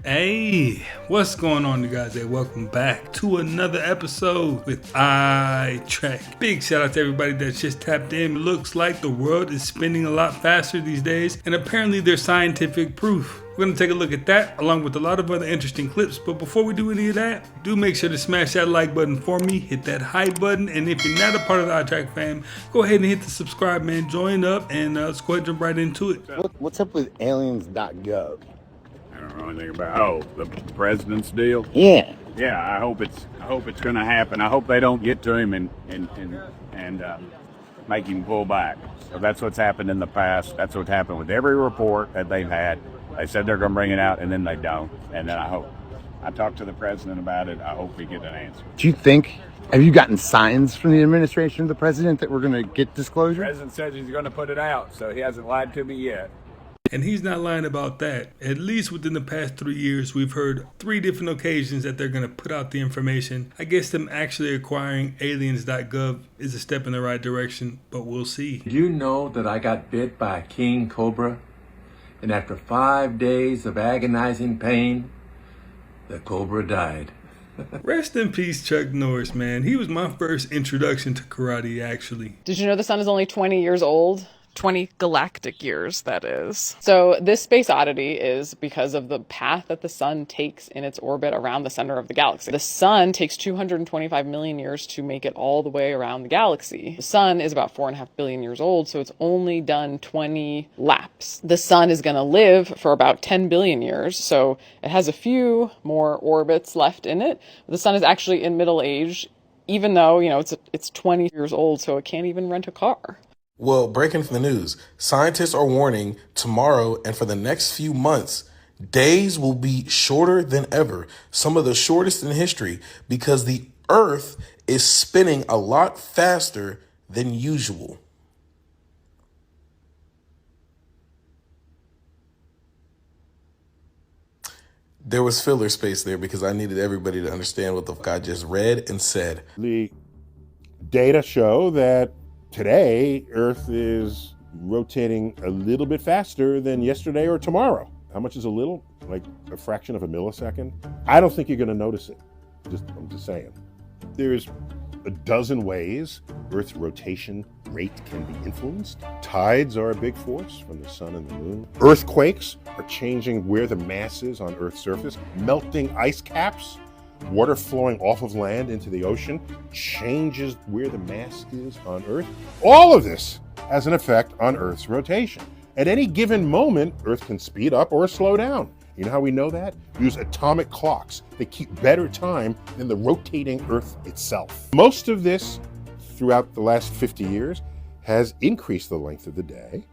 Hey, what's going on, you guys? Hey, welcome back to another episode with iTrack. Big shout out to everybody that's just tapped in. Looks like the world is spinning a lot faster these days, and apparently there's scientific proof. We're going to take a look at that along with a lot of other interesting clips. But before we do any of that, do make sure to smash that like button for me, hit that hype button, and if you're not a part of the iTrack fam, go ahead and hit the subscribe, man. Join up, and let's go ahead and jump right into it. What's up with aliens.gov? I don't know anything about. The president's deal. Yeah. Yeah, I hope it's going to happen. I hope they don't get to him and make him pull back. So that's what's happened in the past. That's what's happened with every report that they've had. They said they're going to bring it out, and then they don't. And then I talked to the president about it. I hope we get an answer. Do you think? Have you gotten signs from the administration of the president that we're going to get disclosure? The president says he's going to put it out, so he hasn't lied to me yet. And he's not lying about that. At least within the past 3 years, we've heard 3 different occasions that they're going to put out the information. I guess them actually acquiring aliens.gov is a step in the right direction, but we'll see. Did you know that I got bit by a king cobra? And after 5 days of agonizing pain, the cobra died. Rest in peace, Chuck Norris, man. He was my first introduction to karate, actually. Did you know the sun is only 20 years old? 20 galactic years, that is. So this space oddity is because of the path that the sun takes in its orbit around the center of the galaxy. The sun takes 225 million years to make it all the way around the galaxy. The sun is about 4.5 billion years old, so it's only done 20 laps. The sun is going to live for about 10 billion years, so it has a few more orbits left in it. The sun is actually in middle age, even though, it's 20 years old, so it can't even rent a car. Well, breaking from the news, scientists are warning tomorrow and for the next few months, days will be shorter than ever, some of the shortest in history, because the Earth is spinning a lot faster than usual. There was filler space there because I needed everybody to understand what the fuck I just read and said. The data show that today, Earth is rotating a little bit faster than yesterday or tomorrow. How much is a little? Like a fraction of a millisecond? I don't think you're going to notice it. I'm just saying. There's a dozen ways Earth's rotation rate can be influenced. Tides are a big force from the sun and the moon. Earthquakes are changing where the mass is on Earth's surface. Melting ice caps, water flowing off of land into the ocean, changes where the mass is on Earth. All of this has an effect on Earth's rotation. At any given moment, Earth can speed up or slow down. You know how we know that? Use atomic clocks that keep better time than the rotating Earth itself. Most of this, throughout the last 50 years, has increased the length of the day.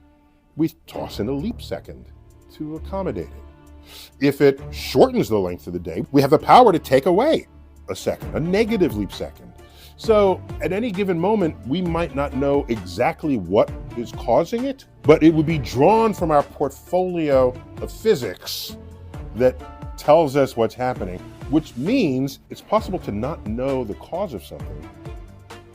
We toss in a leap second to accommodate it. If it shortens the length of the day, we have the power to take away a second, a negative leap second. So at any given moment, we might not know exactly what is causing it, but it would be drawn from our portfolio of physics that tells us what's happening, which means it's possible to not know the cause of something,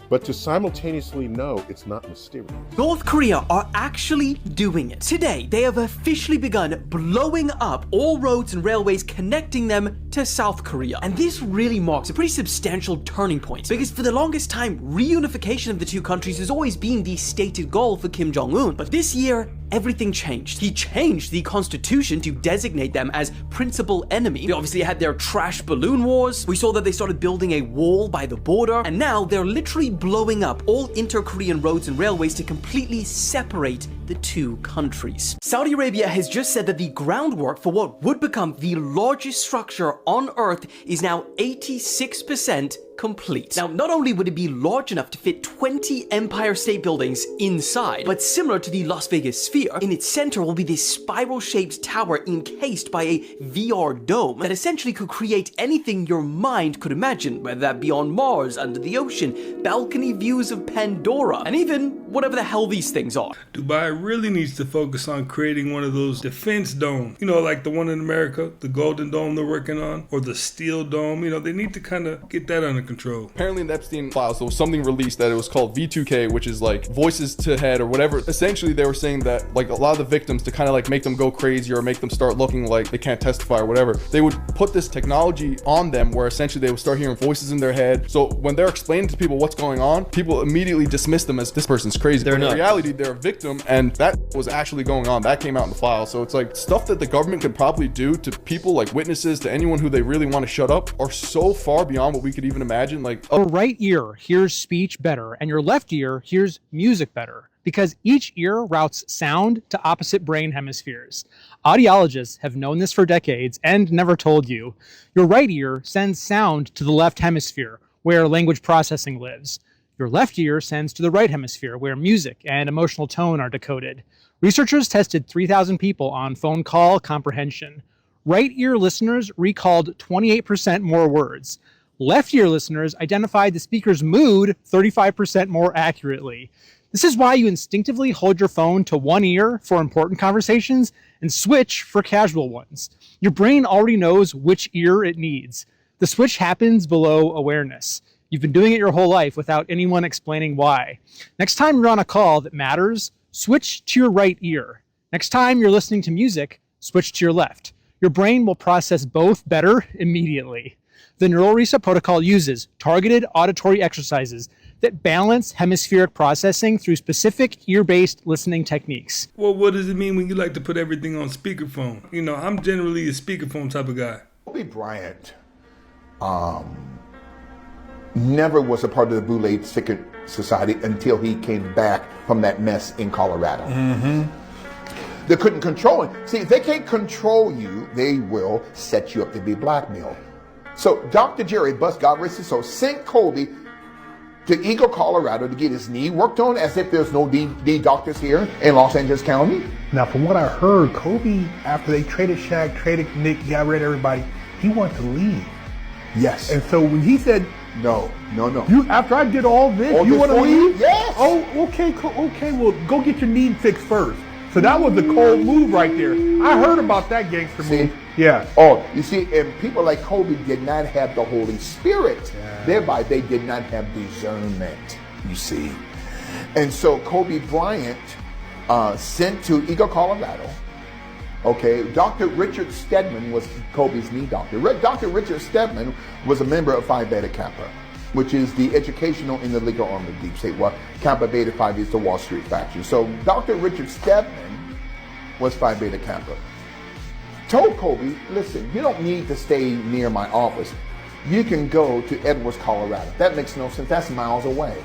but to simultaneously know it's not mysterious. North Korea are actually doing it. Today, they have officially begun blowing up all roads and railways connecting them to South Korea. And this really marks a pretty substantial turning point, because for the longest time, reunification of the two countries has always been the stated goal for Kim Jong-un. But this year, everything changed. He changed the constitution to designate them as principal enemy. They obviously had their trash balloon wars. We saw that they started building a wall by the border, and now they're literally blowing up all inter-Korean roads and railways to completely separate the two countries. Saudi Arabia has just said that the groundwork for what would become the largest structure on Earth is now 86% complete. Now, not only would it be large enough to fit 20 Empire State Buildings inside, but similar to the Las Vegas Sphere, in its center will be this spiral-shaped tower encased by a VR dome that essentially could create anything your mind could imagine, whether that be on Mars, under the ocean, balcony views of Pandora, and even whatever the hell these things are. Dubai really needs to focus on creating one of those defense domes, like the one in America, the Golden Dome they're working on, or the Steel Dome. They need to kind of get that under control. Apparently in the Epstein files, there was something released that it was called V2K, which is like voices to head or whatever. Essentially, they were saying that like a lot of the victims, to kind of like make them go crazy or make them start looking like they can't testify or whatever, they would put this technology on them where essentially they would start hearing voices in their head. So when they're explaining to people what's going on, people immediately dismiss them as this person's crazy. But in reality, they're a victim, and that was actually going on. That came out in the file. So it's like stuff that the government could probably do to people, like witnesses, to anyone who they really want to shut up, are so far beyond what we could even imagine. Like, your right ear hears speech better and your left ear hears music better because each ear routes sound to opposite brain hemispheres. Audiologists have known this for decades and never told you. Your right ear sends sound to the left hemisphere, where language processing lives. Your left ear sends to the right hemisphere, where music and emotional tone are decoded. Researchers tested 3,000 people on phone call comprehension. Right ear listeners recalled 28% more words. Left ear listeners identified the speaker's mood 35% more accurately. This is why you instinctively hold your phone to one ear for important conversations and switch for casual ones. Your brain already knows which ear it needs. The switch happens below awareness. You've been doing it your whole life without anyone explaining why. Next time you're on a call that matters, switch to your right ear. Next time you're listening to music, switch to your left. Your brain will process both better immediately. The Neural Reset Protocol uses targeted auditory exercises that balance hemispheric processing through specific ear-based listening techniques. Well, what does it mean when you like to put everything on speakerphone? You know, I'm generally a speakerphone type of guy. Kobe Bryant never was a part of the Boule Secret Society until he came back from that mess in Colorado. They couldn't control him. See, if they can't control you, they will set you up to be blackmailed. So Dr. Jerry Buss, God rest his soul, sent Kobe to Eagle, Colorado to get his knee worked on as if there's no D doctors here in Los Angeles County. Now, from what I heard, Kobe, after they traded Shaq, traded Nick, got rid of everybody, he wanted to leave. Yes. And so when he said, No. You, after I did all this, you want to leave? Yes. Oh, okay, well, go get your knee fixed first. So that was the cold move right there. I heard about that gangster move. Yeah. Oh, you see, and people like Kobe did not have the Holy Spirit. Yeah. Thereby, they did not have discernment, you see. And so Kobe Bryant sent to Eagle, Colorado. Okay, Dr. Richard Stedman was Kobe's knee doctor. Dr. Richard Stedman was a member of Phi Beta Kappa, which is the educational and the legal arm of deep state. Well, Kappa Beta Phi is the Wall Street faction. So Dr. Richard Stedman was Phi Beta Kappa. Told Kobe, listen, you don't need to stay near my office. You can go to Edwards, Colorado. That makes no sense. That's miles away.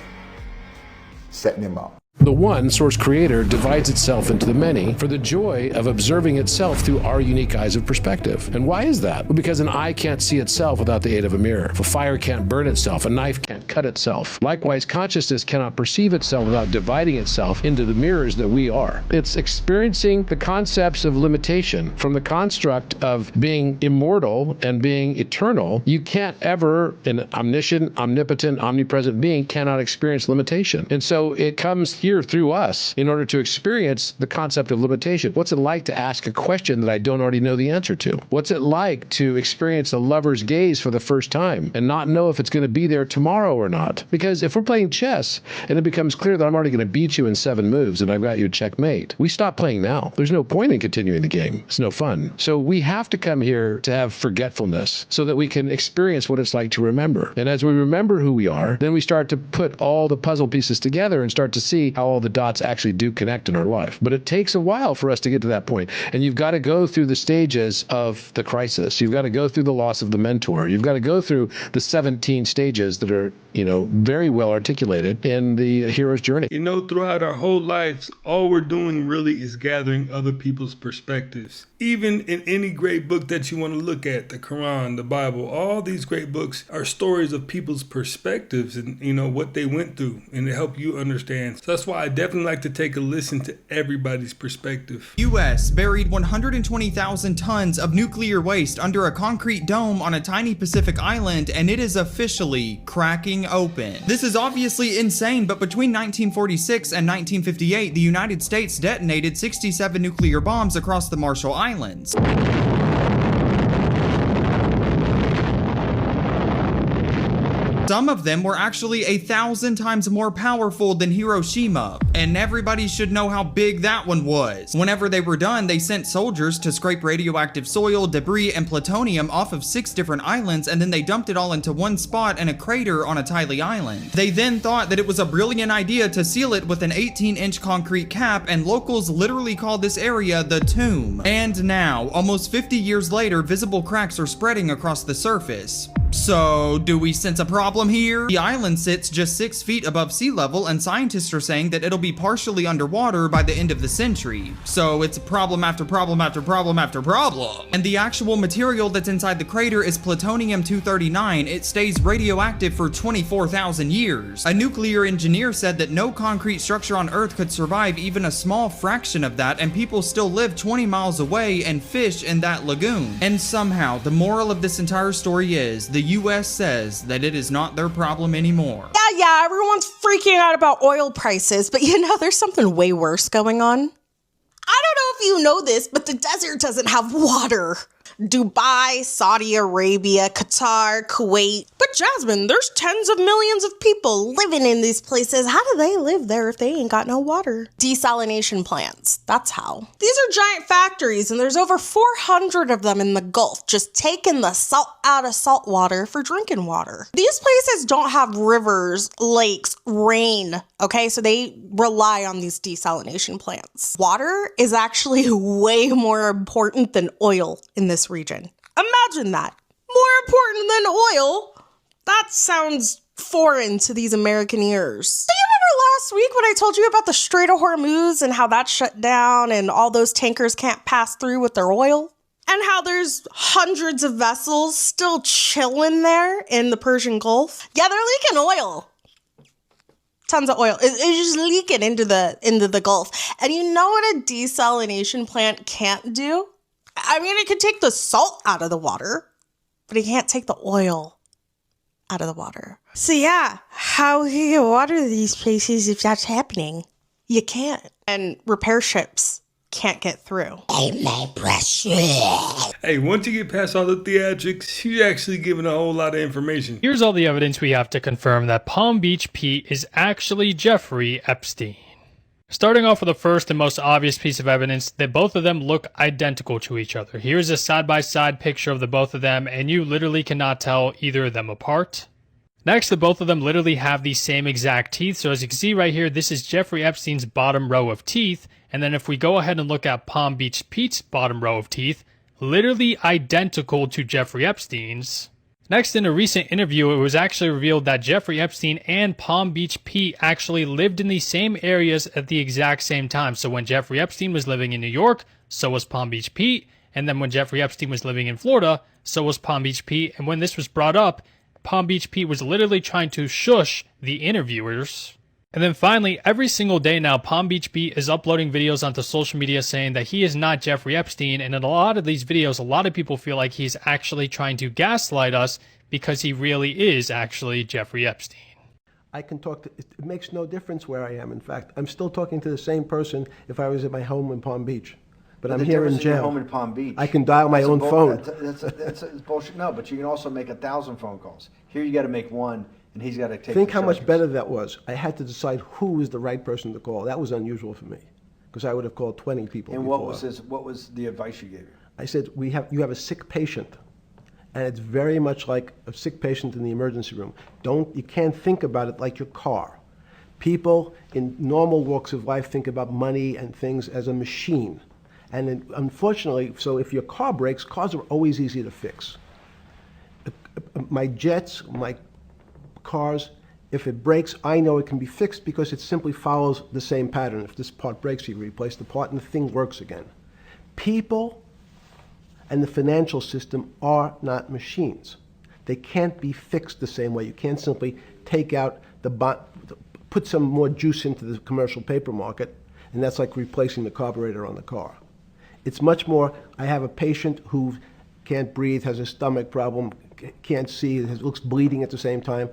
Setting him up. The one source creator divides itself into the many for the joy of observing itself through our unique eyes of perspective. And why is that? Well, because an eye can't see itself without the aid of a mirror. If a fire can't burn itself, a knife can't cut itself. Likewise, consciousness cannot perceive itself without dividing itself into the mirrors that we are. It's experiencing the concepts of limitation from the construct of being immortal and being eternal. You can't ever, an omniscient, omnipotent, omnipresent being cannot experience limitation. And so it comes here through us in order to experience the concept of limitation. What's it like to ask a question that I don't already know the answer to? What's it like to experience a lover's gaze for the first time and not know if it's going to be there tomorrow or not? Because if we're playing chess and it becomes clear that I'm already going to beat you in 7 moves and I've got you checkmate, we stop playing now. There's no point in continuing the game. It's no fun. So we have to come here to have forgetfulness so that we can experience what it's like to remember. And as we remember who we are, then we start to put all the puzzle pieces together and start to see how all the dots actually do connect in our life. But it takes a while for us to get to that point. And you've got to go through the stages of the crisis. You've got to go through the loss of the mentor. You've got to go through the 17 stages that are, very well articulated in the hero's journey. Throughout our whole lives, all we're doing really is gathering other people's perspectives. Even in any great book that you want to look at, the Quran, the Bible, all these great books are stories of people's perspectives and, what they went through, and to help you understand. So that's why I definitely like to take a listen to everybody's perspective. U.S. buried 120,000 tons of nuclear waste under a concrete dome on a tiny Pacific island, and it is officially cracking open. This is obviously insane, but between 1946 and 1958, the United States detonated 67 nuclear bombs across the Marshall Islands. Some of them were actually 1,000 times more powerful than Hiroshima, and everybody should know how big that one was. Whenever they were done, they sent soldiers to scrape radioactive soil, debris, and plutonium off of 6 different islands, and then they dumped it all into one spot in a crater on a tiny island. They then thought that it was a brilliant idea to seal it with an 18-inch concrete cap, and locals literally called this area the tomb. And now, almost 50 years later, visible cracks are spreading across the surface. So, do we sense a problem here? The island sits just 6 feet above sea level, and scientists are saying that it'll be partially underwater by the end of the century. So it's problem after problem after problem after problem. And the actual material that's inside the crater is plutonium-239. It stays radioactive for 24,000 years. A nuclear engineer said that no concrete structure on Earth could survive even a small fraction of that, and people still live 20 miles away and fish in that lagoon. And somehow, the moral of this entire story is, the US says that it is not their problem anymore. Yeah, everyone's freaking out about oil prices, but you know, there's something way worse going on. I don't know if you know this, but the desert doesn't have water. Dubai, Saudi Arabia, Qatar, Kuwait. But Jasmine, there's tens of millions of people living in these places. How do they live there if they ain't got no water? Desalination plants. That's how. These are giant factories, and there's over 400 of them in the Gulf, just taking the salt out of salt water for drinking water. These places don't have rivers, lakes, rain, okay? So they rely on these desalination plants. Water is actually way more important than oil in this region. Imagine that. More important than oil? That sounds foreign to these American ears. Do you remember last week when I told you about the Strait of Hormuz and how that shut down and all those tankers can't pass through with their oil? And how there's hundreds of vessels still chilling there in the Persian Gulf? Yeah, they're leaking oil. Tons of oil. It's just leaking into the Gulf. And you know what a desalination plant can't do? I mean, it could take the salt out of the water, but it can't take the oil out of the water. So yeah, how can you water these places if that's happening? You can't. And repair ships can't get through. Hey, once you get past all the theatrics, you're actually giving a whole lot of information. Here's all the evidence we have to confirm that Palm Beach Pete is actually Jeffrey Epstein. Starting off with the first and most obvious piece of evidence, that both of them look identical to each other. Here's a side-by-side picture of the both of them, and you literally cannot tell either of them apart. Next, the both of them literally have the same exact teeth. So as you can see right here, this is Jeffrey Epstein's bottom row of teeth. And then if we go ahead and look at Palm Beach Pete's bottom row of teeth, literally identical to Jeffrey Epstein's. Next, in a recent interview, it was actually revealed that Jeffrey Epstein and Palm Beach Pete actually lived in the same areas at the exact same time. So when Jeffrey Epstein was living in New York, so was Palm Beach Pete. And then when Jeffrey Epstein was living in Florida, so was Palm Beach Pete. And when this was brought up, Palm Beach Pete was literally trying to shush the interviewers. And then finally, every single day now, Palm Beach Pete is uploading videos onto social media saying that he is not Jeffrey Epstein. And in a lot of these videos, a lot of people feel like he's actually trying to gaslight us because he really is actually Jeffrey Epstein. I can talk to, it makes no difference where I am. In fact, I'm still talking to the same person if I was at my home in Palm Beach. But I'm here in jail. Home in Palm Beach. I can dial my own phone. That's bullshit. No, but you can also make 1,000 phone calls. Here you got to make one, and he's got to take. Think how much better that was. I had to decide who was the right person to call. That was unusual for me, because I would have called 20 people. And before. what was the advice you gave? I said, you have a sick patient, and it's very much like a sick patient in the emergency room. You can't think about it like your car. People in normal walks of life think about money and things as a machine. And unfortunately, so if your car breaks, cars are always easy to fix. My jets, my cars, if it breaks, I know it can be fixed because it simply follows the same pattern. If this part breaks, you replace the part and the thing works again. People and the financial system are not machines. They can't be fixed the same way. You can't simply take out put some more juice into the commercial paper market, and that's like replacing the carburetor on the car. It's much more, I have a patient who can't breathe, has a stomach problem, can't see, looks bleeding at the same time.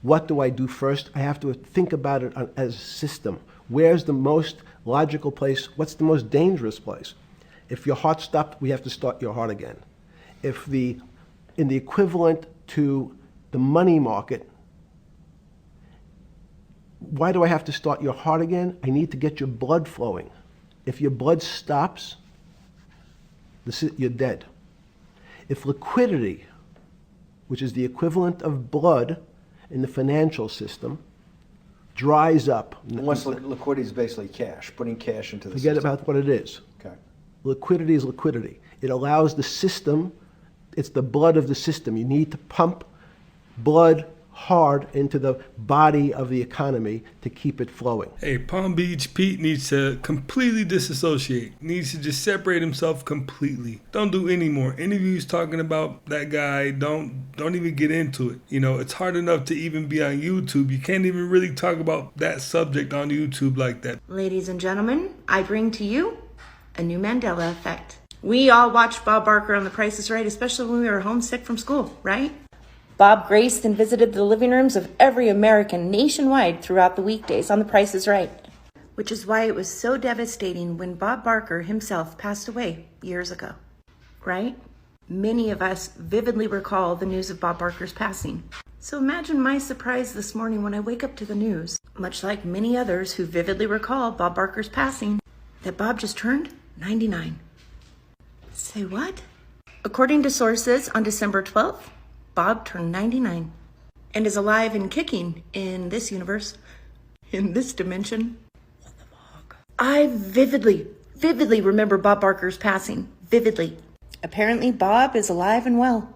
What do I do first? I have to think about it as a system. Where's the most logical place? What's the most dangerous place? If your heart stopped, we have to start your heart again. In the equivalent to the money market, Why do I have to start your heart again? I need to get your blood flowing. If your blood stops, you're dead. If liquidity, which is the equivalent of blood in the financial system, dries up. Once liquidity is basically cash, putting cash into the Forget system. about what it is. Okay. Liquidity is liquidity. It allows the system, it's the blood of the system. You need to pump blood hard into the body of the economy to keep it flowing. Hey, Palm Beach Pete needs to completely disassociate. Needs to just separate himself completely. Don't do any more interviews talking about that guy. Don't even get into it. You know, it's hard enough to even be on YouTube. You can't even really talk about that subject on YouTube like that. Ladies and gentlemen, I bring to you a new Mandela effect. We all watched Bob Barker on The Price is Right, especially when we were homesick from school, right? Bob graced and visited the living rooms of every American nationwide throughout the weekdays on The Price is Right, which is why it was so devastating when Bob Barker himself passed away years ago, right? Many of us vividly recall the news of Bob Barker's passing. So imagine my surprise this morning when I wake up to the news, much like many others who vividly recall Bob Barker's passing, that Bob just turned 99. Say what? According to sources, on December 12th, Bob turned 99 and is alive and kicking in this universe, in this dimension. What the fuck? I vividly remember Bob Barker's passing. Vividly. Apparently, Bob is alive and well.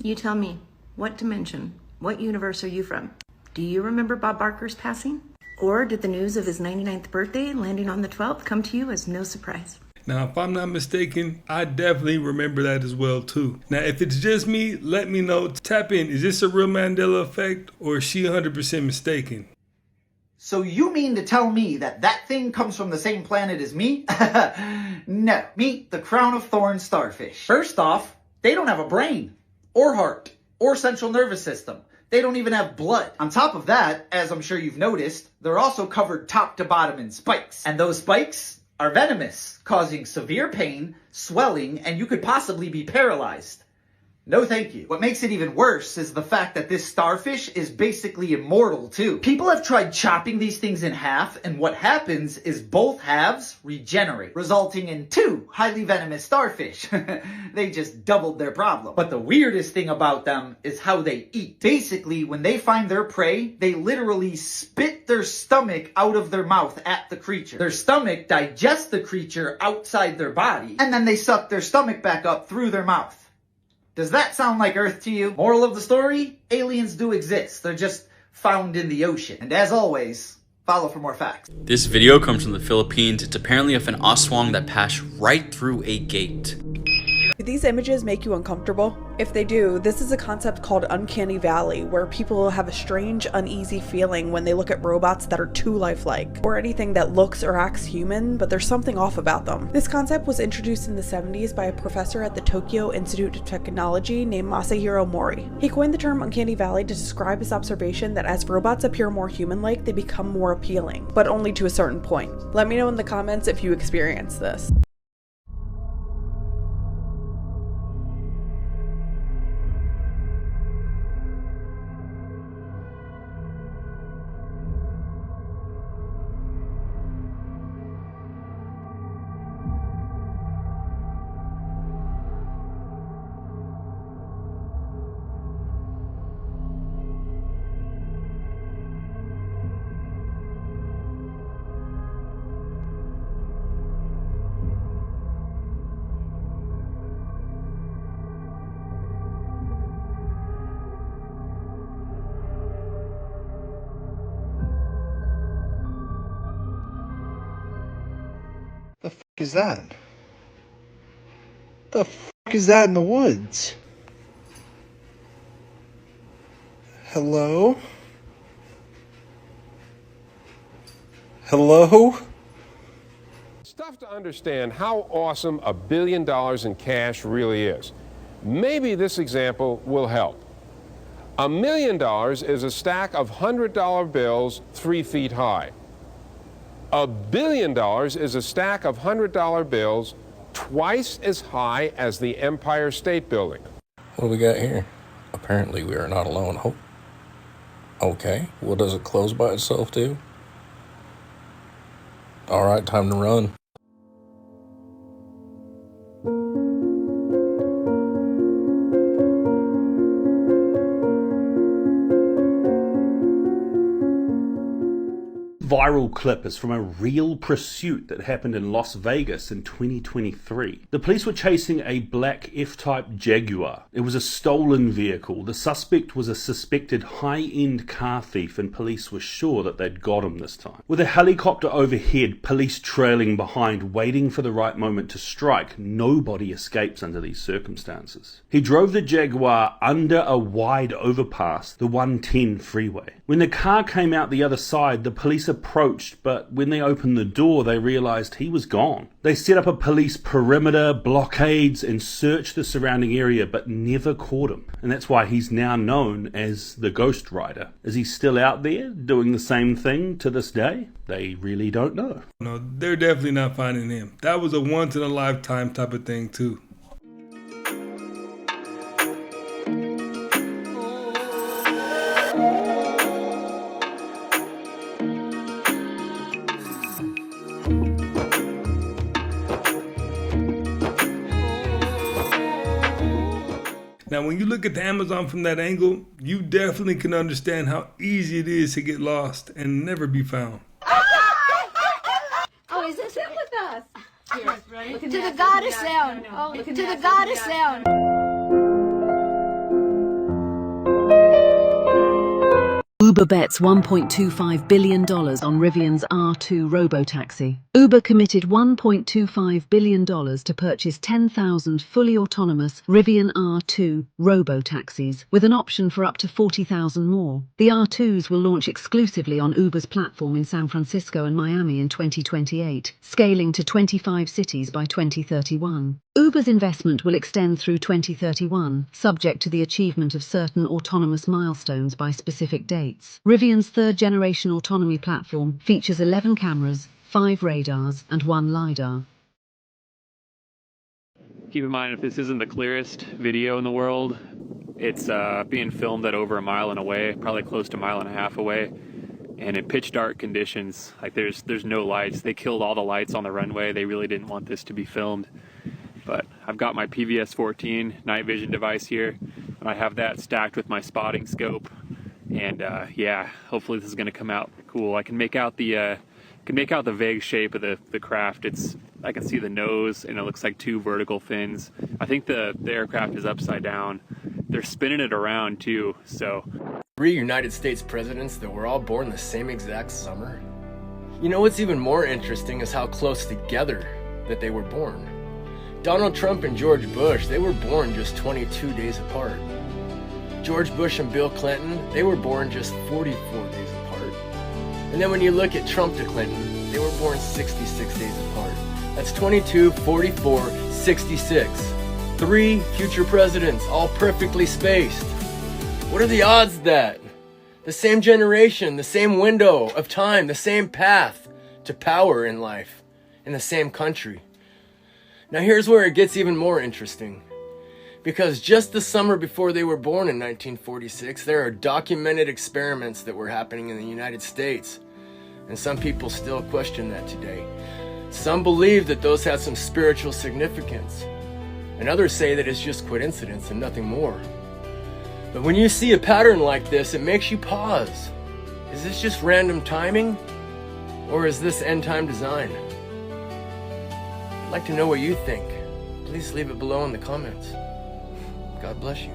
You tell me, what dimension, what universe are you from? Do you remember Bob Barker's passing? Or did the news of his 99th birthday landing on the 12th come to you as no surprise? Now, if I'm not mistaken, I definitely remember that as well, too. Now, if it's just me, let me know. Tap in. Is this a real Mandela effect, or is she 100% mistaken? So you mean to tell me that that thing comes from the same planet as me? No. Meet the crown of thorns starfish. First off, they don't have a brain, or heart, or central nervous system. They don't even have blood. On top of that, as I'm sure you've noticed, they're also covered top to bottom in spikes. And those spikes are venomous, causing severe pain, swelling, and you could possibly be paralyzed. No thank you. What makes it even worse is the fact that this starfish is basically immortal too. People have tried chopping these things in half, and what happens is both halves regenerate, resulting in two highly venomous starfish. They just doubled their problem. But the weirdest thing about them is how they eat. Basically, when they find their prey, they literally spit their stomach out of their mouth at the creature. Their stomach digests the creature outside their body, and then they suck their stomach back up through their mouth. Does that sound like Earth to you? Moral of the story? Aliens do exist. They're just found in the ocean. And as always, follow for more facts. This video comes from the Philippines. It's apparently of an aswang that passed right through a gate. Do these images make you uncomfortable? If they do, this is a concept called uncanny valley, where people have a strange, uneasy feeling when they look at robots that are too lifelike, or anything that looks or acts human, but there's something off about them. This concept was introduced in the 70s by a professor at the Tokyo Institute of Technology named Masahiro Mori. He coined the term uncanny valley to describe his observation that as robots appear more human-like, they become more appealing, but only to a certain point. Let me know in the comments if you experience this. The fuck is that? The fuck is that in the woods? Hello? Hello? It's tough to understand how awesome $1 billion in cash really is. Maybe this example will help. $1 million is a stack of $100 bills 3 feet high. $1 billion is a stack of $100 bills twice as high as the Empire State Building. What do we got here? Apparently we are not alone. Okay, what does it close by itself do? Alright, time to run. Viral clip is from a real pursuit that happened in Las Vegas in 2023. The police were chasing a black F-type Jaguar. It was a stolen vehicle. The suspect was a suspected high-end car thief, and police were sure that they'd got him this time. With a helicopter overhead, police trailing behind, waiting for the right moment to strike, nobody escapes under these circumstances. He drove the Jaguar under a wide overpass, the 110 freeway. When the car came out the other side, the police approached, but when they opened the door, they realized he was gone. They set up a police perimeter, blockades, and searched the surrounding area, but never caught him. And that's why he's now known as the Ghost Rider. Is he still out there doing the same thing to this day? They really don't know. No, they're definitely not finding him. That was a once-in-a-lifetime type of thing, too. Now, when you look at the Amazon from that angle, you definitely can understand how easy it is to get lost and never be found. Oh, is this it with us? Yes, right? To the goddess sound. Oh, to the goddess sound. Uber bets $1.25 billion on Rivian's R2 robotaxi. Uber committed $1.25 billion to purchase 10,000 fully autonomous Rivian R2 robotaxis, with an option for up to 40,000 more. The R2s will launch exclusively on Uber's platform in San Francisco and Miami in 2028, scaling to 25 cities by 2031. Uber's investment will extend through 2031, subject to the achievement of certain autonomous milestones by specific dates. Rivian's third-generation autonomy platform features 11 cameras, 5 radars, and 1 LiDAR. Keep in mind, if this isn't the clearest video in the world, it's being filmed at over a mile and away, probably close to a mile and a half away, and in pitch dark conditions. Like there's no lights. They killed all the lights on the runway. They really didn't want this to be filmed. But I've got my PVS-14 night vision device here, and I have that stacked with my spotting scope. And yeah, hopefully this is going to come out cool. I can make out the vague shape of the craft. I can see the nose, and it looks like 2 vertical fins. I think the aircraft is upside down. They're spinning it around too. So 3 United States presidents that were all born the same exact summer. You know what's even more interesting is how close together that they were born. Donald Trump and George Bush, they were born just 22 days apart. George Bush and Bill Clinton, they were born just 44 days apart. And then when you look at Trump to Clinton, they were born 66 days apart. That's 22, 44, 66. 3 future presidents, all perfectly spaced. What are the odds that? The same generation, the same window of time, the same path to power in life, in the same country. Now here's where it gets even more interesting. Because just the summer before they were born in 1946, there are documented experiments that were happening in the United States. And some people still question that today. Some believe that those had some spiritual significance. And others say that it's just coincidence and nothing more. But when you see a pattern like this, it makes you pause. Is this just random timing? Or is this end time design? I'd like to know what you think. Please leave it below in the comments. God bless you.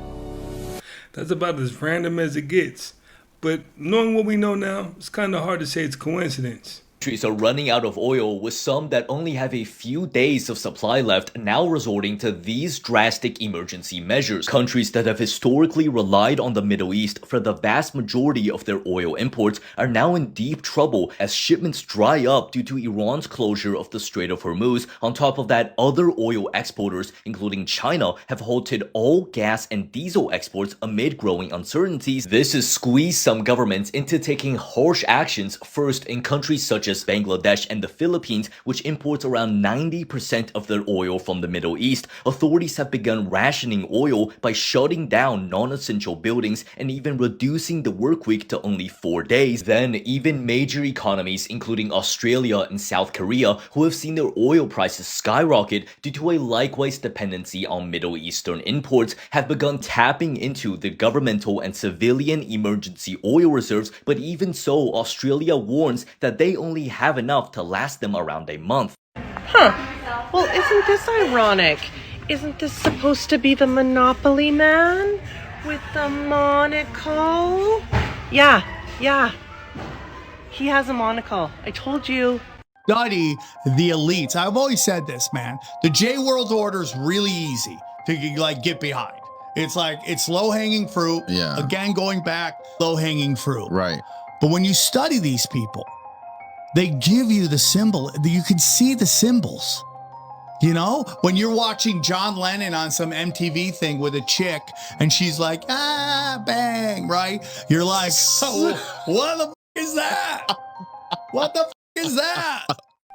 That's about as random as it gets. But knowing what we know now, it's kind of hard to say it's coincidence. Countries are running out of oil, with some that only have a few days of supply left now resorting to these drastic emergency measures. Countries that have historically relied on the Middle East for the vast majority of their oil imports are now in deep trouble as shipments dry up due to Iran's closure of the Strait of Hormuz. On top of that, other oil exporters, including China, have halted all gas and diesel exports amid growing uncertainties. This has squeezed some governments into taking harsh actions, first in countries such as Bangladesh and the Philippines, which imports around 90% of their oil from the Middle East, authorities have begun rationing oil by shutting down non-essential buildings and even reducing the work week to only 4 days. Then, even major economies, including Australia and South Korea, who have seen their oil prices skyrocket due to a likewise dependency on Middle Eastern imports, have begun tapping into the governmental and civilian emergency oil reserves, but even so, Australia warns that they only have enough to last them around a month. Huh. Well, isn't this ironic? Isn't this supposed to be the Monopoly man with the monocle? Yeah. He has a monocle. I told you. Study the elites. I've always said this, man. The J World Order is really easy to get behind. It's like, it's low-hanging fruit. Yeah. Again, going back, low-hanging fruit. Right. But when you study these people, they give you the symbol. You can see the symbols. You know, when you're watching John Lennon on some MTV thing with a chick and she's like, bang, right? You're like, oh, what the is that? What the is that?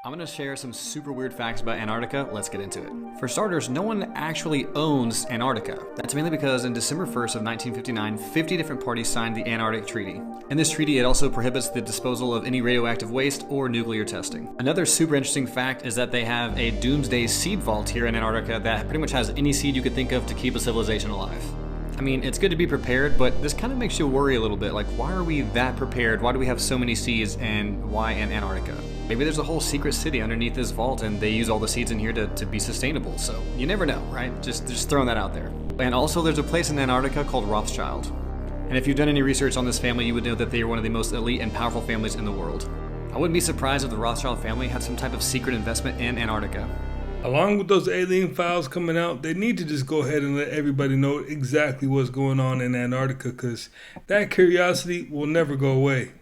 I'm going to share some super weird facts about Antarctica. Let's get into it. For starters, no one actually owns Antarctica. That's mainly because in December 1st of 1959, 50 different parties signed the Antarctic Treaty. In this treaty, it also prohibits the disposal of any radioactive waste or nuclear testing. Another super interesting fact is that they have a doomsday seed vault here in Antarctica that pretty much has any seed you could think of to keep a civilization alive. I mean, it's good to be prepared, but this kind of makes you worry a little bit. Like, why are we that prepared? Why do we have so many seeds, and why in Antarctica? Maybe there's a whole secret city underneath this vault and they use all the seeds in here to be sustainable. So you never know, right? Just throwing that out there. And also there's a place in Antarctica called Rothschild. And if you've done any research on this family, you would know that they are one of the most elite and powerful families in the world. I wouldn't be surprised if the Rothschild family had some type of secret investment in Antarctica. Along with those alien files coming out, they need to just go ahead and let everybody know exactly what's going on in Antarctica, because that curiosity will never go away.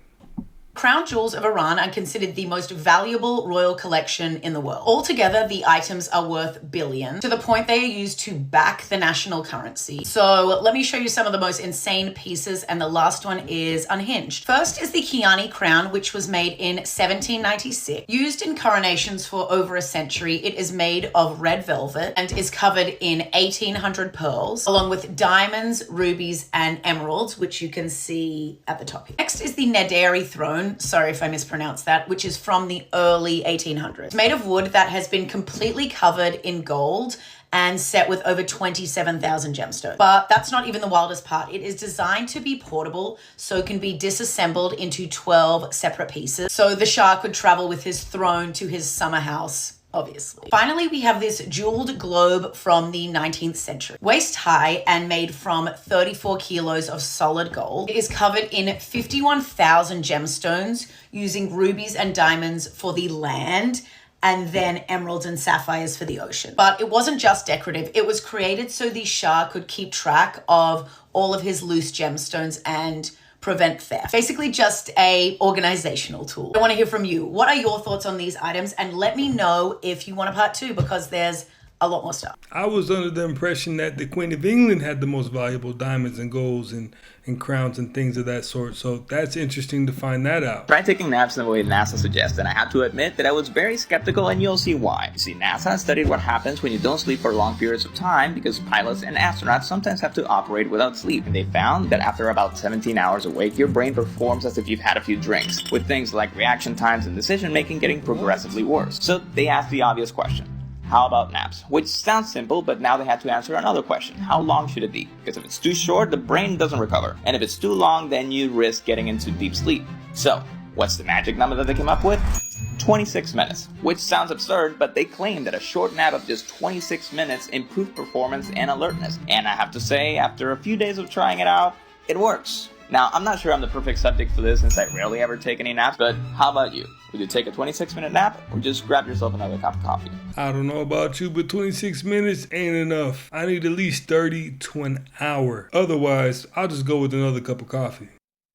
Crown jewels of Iran are considered the most valuable royal collection in the world. Altogether, the items are worth billions, to the point they are used to back the national currency. So let me show you some of the most insane pieces, and the last one is unhinged. First is the Kiani crown, which was made in 1796. Used in coronations for over a century, it is made of red velvet and is covered in 1,800 pearls, along with diamonds, rubies, and emeralds, which you can see at the top here. Next is the Naderi throne. Sorry if I mispronounced that, which is from the early 1800s. It's made of wood that has been completely covered in gold and set with over 27,000 gemstones. But that's not even the wildest part. It is designed to be portable, so it can be disassembled into 12 separate pieces. So the Shah could travel with his throne to his summer house, obviously. Finally, we have this jeweled globe from the 19th century. Waist high and made from 34 kilos of solid gold. It is covered in 51,000 gemstones using rubies and diamonds for the land and then emeralds and sapphires for the ocean. But it wasn't just decorative. It was created so the Shah could keep track of all of his loose gemstones and prevent theft. Basically just a organizational tool. I want to hear from you. What are your thoughts on these items? And let me know if you want a part 2, because there's a lot more stuff. I was under the impression that the Queen of England had the most valuable diamonds and golds and crowns and things of that sort. So that's interesting to find that out. Try taking naps in the way NASA suggests, and I have to admit that I was very skeptical, and you'll see why. You see, NASA has studied what happens when you don't sleep for long periods of time, because pilots and astronauts sometimes have to operate without sleep. And they found that after about 17 hours awake, your brain performs as if you've had a few drinks, with things like reaction times and decision making getting progressively worse. So they asked the obvious question. How about naps? Which sounds simple, but now they had to answer another question. How long should it be? Because if it's too short, the brain doesn't recover. And if it's too long, then you risk getting into deep sleep. So, what's the magic number that they came up with? 26 minutes. Which sounds absurd, but they claim that a short nap of just 26 minutes improved performance and alertness. And I have to say, after a few days of trying it out, it works. Now, I'm not sure I'm the perfect subject for this since I rarely ever take any naps, but how about you? Would you take a 26-minute nap or just grab yourself another cup of coffee? I don't know about you, but 26 minutes ain't enough. I need at least 30 to an hour. Otherwise, I'll just go with another cup of coffee.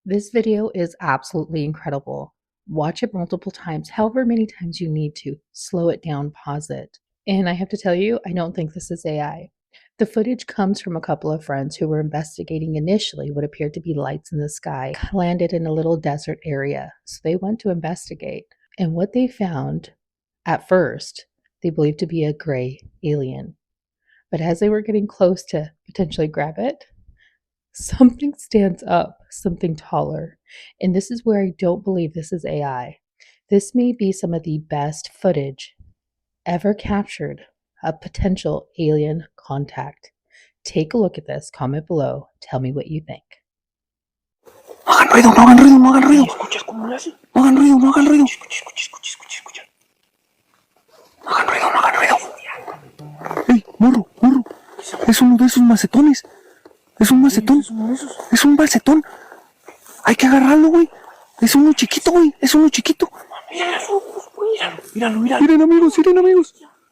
This video is absolutely incredible. Watch it multiple times, however many times you need to. Slow it down, pause it. And I have to tell you, I don't think this is AI. The footage comes from a couple of friends who were investigating initially what appeared to be lights in the sky, landed in a little desert area, so they went to investigate. And what they found, at first, they believed to be a gray alien. But as they were getting close to potentially grab it, something stands up, something taller. And this is where I don't believe this is AI. This may be some of the best footage ever captured of potential alien contact. Take a look at this, comment below, tell me what you think. No hagan ruido, no hagan ruido, no hagan ruido. ¿Escuchas cómo le hace? No hagan ruido, no hagan ruido. Escucha. No hagan ruido, no hagan ruido. ¡Ey, morro! Es uno de esos macetones. Es un macetón. Es un macetón. Hay que agarrarlo, güey. Es uno chiquito, güey. Es uno chiquito. Míralo. Miren, amigos.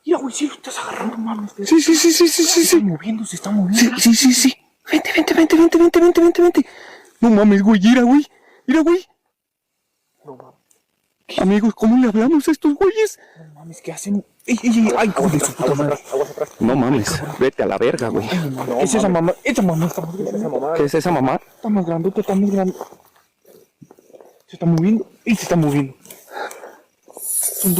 Mira, güey, sí lo estás agarrando, mames. Sí. Se está moviendo. Sí. Vente. No mames, güey, mira, güey. No mames. Amigos, ¿cómo le hablamos a estos güeyes? No mames, ¿qué hacen? ¡Ay, hijo de su puta madre! No mames, vete a la verga, güey. ¿Qué es esa mamá? Esa mamá está más grande. ¿Qué es esa mamá? Está más grandota, está más grande. Se está moviendo.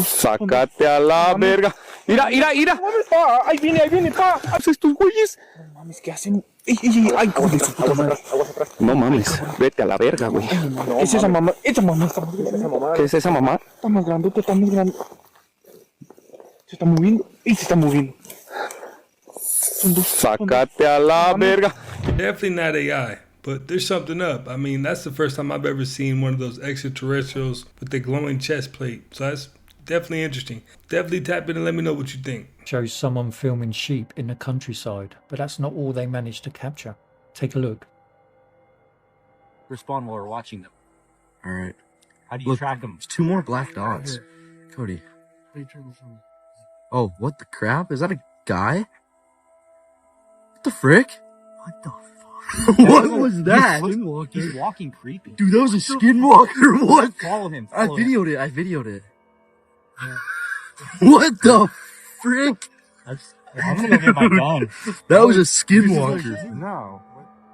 Sácate a la verga. Mira. Ahí viene, pa. Estos güeyes. No mames, ¿qué hacen? ¡Ay, hijo de su puta madre! No mames, vete a la verga, güey. ¿Qué es esa mamá? Esa mamá está más grande. ¿Qué es esa mamá? Está más grandota, está más grande. Se está moviendo. Sácate a la verga. Definitely not AI, but there's something up. I mean, that's the first time I've ever seen one of those extraterrestrials with the glowing chest plate. So that's definitely interesting. Definitely tap in and let me know what you think. Shows someone filming sheep in the countryside, but that's not all they managed to capture. Take a look. Respond while we're watching them. Alright. How do you track them? There's 2 more black dots. Cody. Oh, what the crap? Is that a guy? What the frick? What the fuck? What was that? He's walking creepy. Dude, that was a skinwalker. What? Follow him. I videoed it. What the frick? I'm gonna go get my gun. That was a skinwalker. No.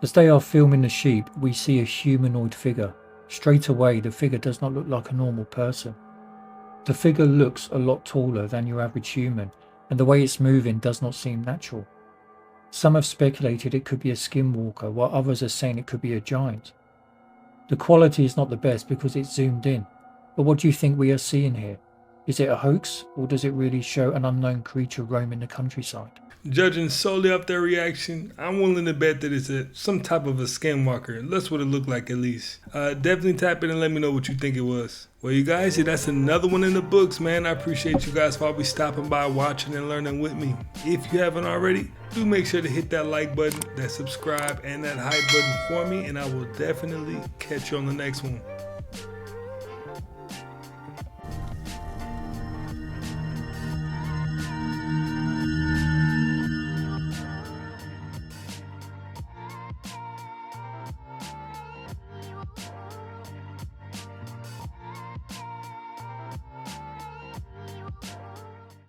As they are filming the sheep, we see a humanoid figure. Straight away, the figure does not look like a normal person. The figure looks a lot taller than your average human, and the way it's moving does not seem natural. Some have speculated it could be a skinwalker, while others are saying it could be a giant. The quality is not the best because it's zoomed in, but what do you think we are seeing here? Is it a hoax, or does it really show an unknown creature roaming the countryside? Judging solely off their reaction, I'm willing to bet that it's some type of a skinwalker. That's what it looked like, at least. Definitely tap in and let me know what you think it was. Well, you guys, that's another one in the books, man. I appreciate you guys for always stopping by, watching, and learning with me. If you haven't already, do make sure to hit that like button, that subscribe, and that hype button for me, and I will definitely catch you on the next one.